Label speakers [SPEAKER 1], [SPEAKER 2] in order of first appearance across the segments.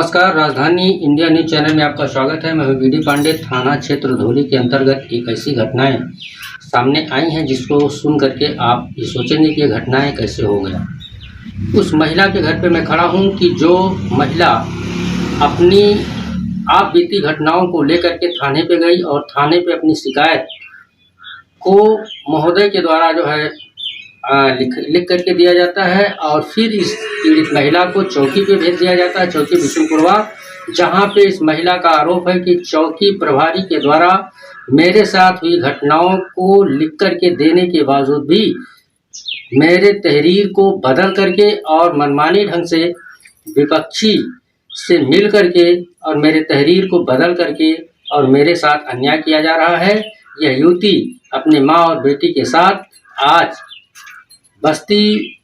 [SPEAKER 1] नमस्कार, राजधानी India news channel में आपका स्वागत है। मैं हूं बीडी पांडे। थाना क्षेत्र रुधौली के अंतर्गत एक ऐसी घटनाएं सामने आई हैं जिसको सुन करके आप ये सोचेंगे कि ये घटनाएं कैसे हो गया। उस महिला के घर पे मैं खड़ा हूं कि जो महिला अपनी आप बीती घटनाओं को लेकर के थाने पे गई और थाने पे अपनी शिकायत को महोदय के द्वारा जो है लिख करके दिया जाता है और फिर इस पीड़ित महिला को चौकी पे भेज दिया जाता है, चौकी बिशुनपुरवा, जहां पे इस महिला का आरोप है कि चौकी प्रभारी के द्वारा मेरे साथ हुई घटनाओं को लिख करके देने के बावजूद भी मेरे तहरीर को बदल करके और मनमानी ढंग से विपक्षी से मिल करके और मेरे तहरीर को बदल करके और मेरे साथ अन्याय किया जा रहा है। यह युवती अपने माँ और बेटी के साथ आज बस्ती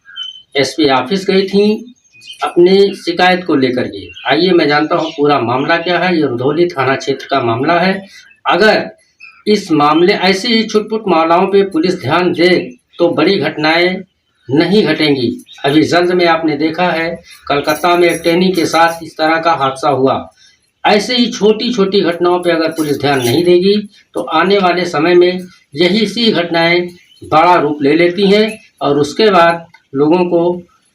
[SPEAKER 1] एसपी ऑफिस गई थी अपनी शिकायत को लेकर के। आइए मैं जानता हूँ पूरा मामला क्या है। ये रुधौली थाना क्षेत्र का मामला है। अगर इस मामले ऐसे ही छुटपुट मामलों पे पुलिस ध्यान दे तो बड़ी घटनाएं नहीं घटेंगी। अभी जल्द में आपने देखा है कलकत्ता में एक ट्रेनी के साथ इस तरह का हादसा हुआ। ऐसे ही छोटी छोटी घटनाओं पे अगर पुलिस ध्यान नहीं देगी तो आने वाले समय में यही सी घटनाएं बड़ा रूप ले लेती हैं और उसके बाद लोगों को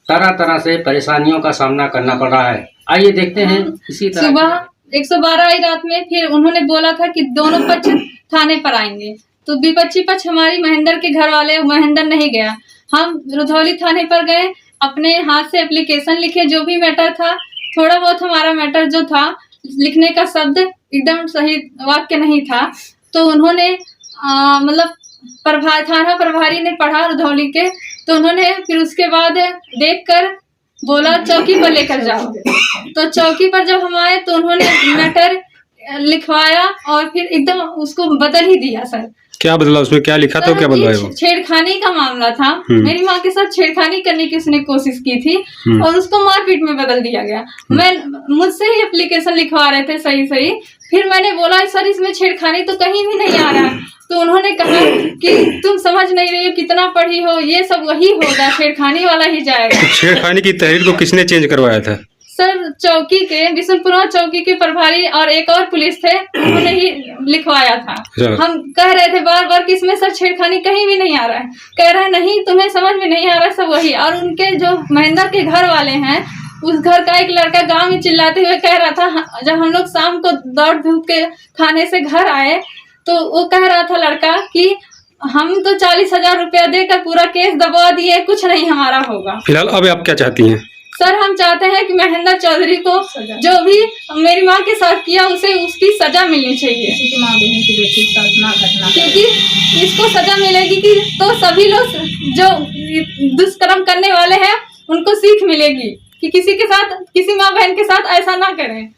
[SPEAKER 1] तरह तरह से परेशानियों का सामना करना पड़ रहा है। आइए देखते हैं इसी तरह।
[SPEAKER 2] सुबह 112 आई रात में, फिर उन्होंने बोला था कि दोनों पक्ष थाने पर आएंगे, तो विपक्षी पक्ष हमारी महेंद्र के घर वाले, महेंद्र नहीं गया। हम रुधौली थाने पर गए, अपने हाथ से एप्लीकेशन लिखे, जो भी मैटर था, थोड़ा बहुत हमारा मैटर जो था लिखने का शब्द एकदम सही वाक्य नहीं था, तो उन्होंने मतलब थाना प्रभारी ने पढ़ा रुधौली के, तो उन्होंने फिर उसके बाद देखकर बोला चौकी पर लेकर जाओ। तो चौकी पर जब हम आए तो उन्होंने मैटर लिखवाया और फिर एकदम उसको बदल ही दिया। सर
[SPEAKER 3] क्या बदला उसमें? क्या लिखा था? क्या बदला? वो
[SPEAKER 2] छेड़खानी का मामला था। मेरी माँ के साथ छेड़खानी करने की उसने कोशिश की थी और उसको मारपीट में बदल दिया गया। मुझसे ही एप्लीकेशन लिखवा रहे थे सही सही। फिर मैंने बोला सर इसमें छेड़खानी तो कहीं भी नहीं आ रहा है, तो उन्होंने कहा कि तुम समझ नहीं रही हो, कितना पढ़ी हो, ये सब वही होगा, छेड़खानी वाला ही जाएगा।
[SPEAKER 3] तो छेड़खानी की तहरीर को किसने चेंज करवाया था?
[SPEAKER 2] सर चौकी के, बिशुनपुरवा चौकी के प्रभारी और एक और पुलिस थे, उन्होंने ही लिखवाया था। हम कह रहे थे बार बार कि इसमें सर छेड़खानी कहीं भी नहीं आ रहा है। कह रहे नहीं तुम्हें समझ में नहीं आ रहा है, सब वही। और उनके जो महेंद्र के घर वाले हैं, उस घर का एक लड़का गांव में चिल्लाते हुए कह रहा था, जब हम लोग शाम को दौड़ धूप के थाने से घर आए तो वो कह रहा था लड़का कि हम तो 40,000 रुपया देकर पूरा केस दबा दिए, कुछ नहीं हमारा होगा।
[SPEAKER 3] फिलहाल अब आप क्या चाहती हैं?
[SPEAKER 2] सर हम चाहते हैं कि महेंद्र चौधरी को जो भी मेरी माँ के साथ किया उसे उसकी सजा मिलनी चाहिए। माँ बहन की बेटी के साथ घटना, क्योंकि इसको सजा मिलेगी कि तो सभी लोग जो दुष्कर्म करने वाले हैं उनको सीख मिलेगी कि किसी के साथ, किसी माँ बहन के साथ ऐसा ना करें।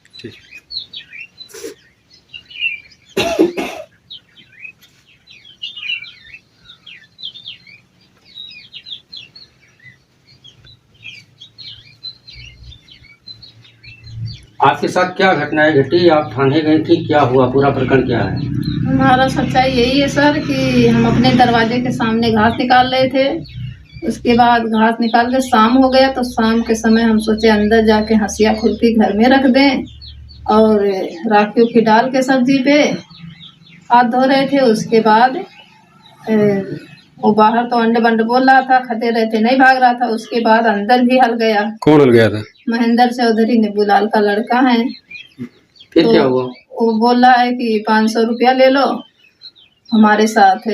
[SPEAKER 1] आपके साथ क्या घटनाएं घटी? आप थाने गई थी, क्या हुआ? पूरा प्रकरण क्या है?
[SPEAKER 4] हमारा सच्चाई यही है सर कि हम अपने दरवाजे के सामने घास निकाल रहे थे। उसके बाद घास निकाल के शाम हो गया, तो शाम के समय हम सोचे अंदर जाके हंसिया खुरपी घर में रख दें और राखी उखी डाल के सब्जी पे हाथ धो रहे थे। उसके बाद वो बाहर तो अंडे बंड बोल रहा था, खते रहे थे, नहीं भाग रहा था। उसके बाद अंदर भी हल गया।
[SPEAKER 3] कौन हल गया था?
[SPEAKER 4] महेंद्र चौधरी नेबूलाल का लड़का है।
[SPEAKER 1] फिर क्या हुआ?
[SPEAKER 4] वो बोल रहा है कि 500 रुपया ले लो, हमारे साथ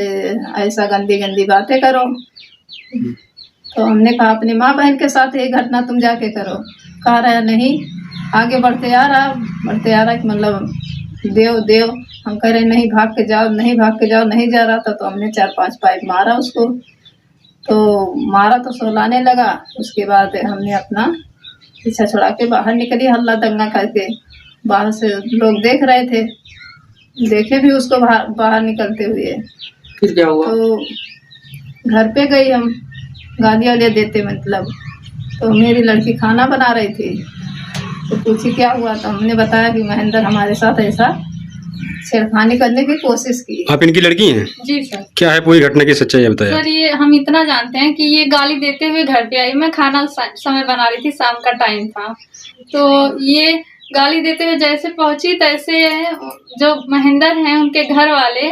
[SPEAKER 4] ऐसा गंदी गंदी बातें करो। तो हमने कहा अपनी माँ बहन के साथ ये घटना तुम जाके करो। कह रहा नहीं, आगे बढ़ते आ रहा कि मतलब देव। हम कह रहे नहीं भाग के जाओ, नहीं भाग के जाओ, नहीं जा रहा था। तो हमने 4-5 पाइप मारा उसको, तो मारा तो सोलाने लगा। उसके बाद हमने अपना पीछा छुड़ा के बाहर निकली, हल्ला दंगा करके। बाहर से लोग देख रहे थे, देखे भी उसको बाहर निकलते हुए।
[SPEAKER 1] फिर क्या हुआ?
[SPEAKER 4] तो घर पे गई, हम गालियाँ देते मतलब। तो मेरी लड़की खाना बना रही थी, तो पूछी क्या हुआ, तो हमने बताया कि महेंद्र हमारे साथ ऐसा छेड़खानी करने की कोशिश की।
[SPEAKER 3] आप इनकी लड़की हैं?
[SPEAKER 2] जी सर।
[SPEAKER 3] क्या है पूरी घटना की सच्चाई बताया?
[SPEAKER 2] सर ये हम इतना जानते हैं कि ये गाली देते हुए घर पे आई। मैं खाना उस समय बना रही थी, शाम का टाइम था। तो ये गाली देते हुए जैसे पहुंची तैसे जो महेंद्र हैं उनके घर वाले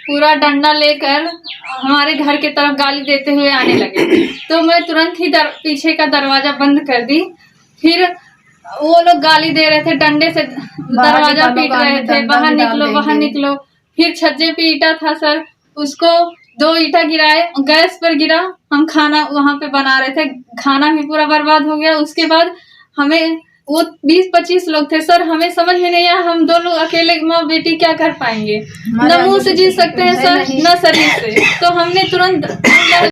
[SPEAKER 2] पूरा डंडा लेकर हमारे घर के तरफ गाली देते हुए आने लगे। तो मैं तुरंत ही पीछे का दरवाजा बंद कर दी। फिर वो लोग गाली दे रहे थे, डंडे से दरवाजा पीट रहे थे, बाहर निकलो बाहर निकलो। फिर छज्जे पे ईटा था सर, उसको 2 ईटा गिराए, गैस पर गिरा। हम खाना वहां पे बना रहे थे, खाना भी पूरा बर्बाद हो गया। उसके बाद हमें वो 20-25 लोग थे सर, हमें समझ में नहीं आया हम 2 लोग अकेले माँ बेटी क्या कर पाएंगे। न मुंह से जी सकते हैं सर, न शरीर से। तो हमने तुरंत